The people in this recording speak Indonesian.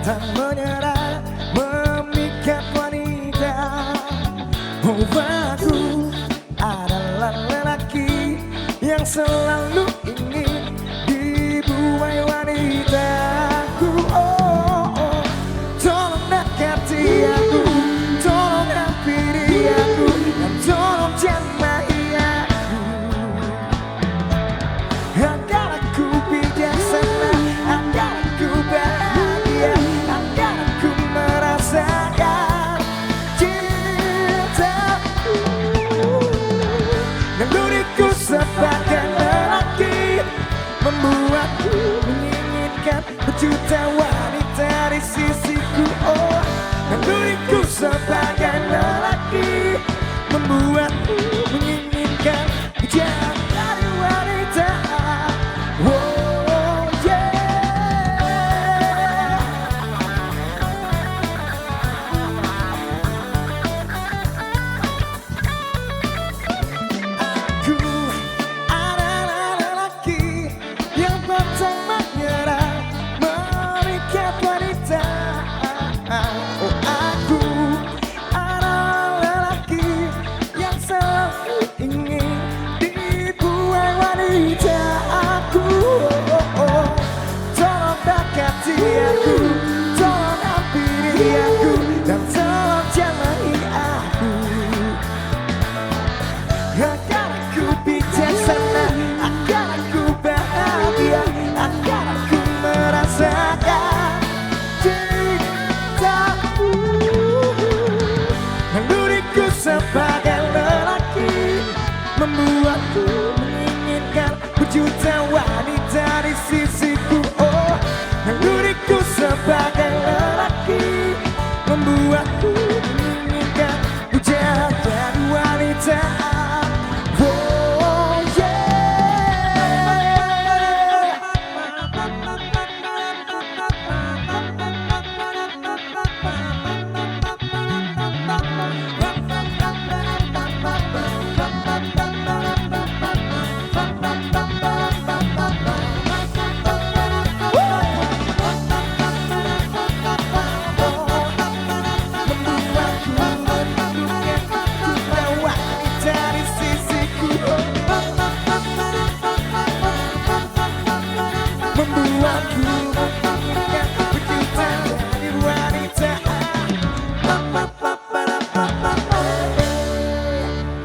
pantang menyerah memikat wanita. Oh, aku adalah lelaki yang selalu ingin dibuai wanitaku. Oh, oh, tolong dekati aku, tolong hampiri aku, dan tolong jamai aku, agar aku bijaksana, agar aku bahagia, agar aku merasakan cintaku. Naluriku sebagai lelaki membuatku menginginkan berjuta wanita di sisiku. Oh, naluriku sebagai lelaki membuatku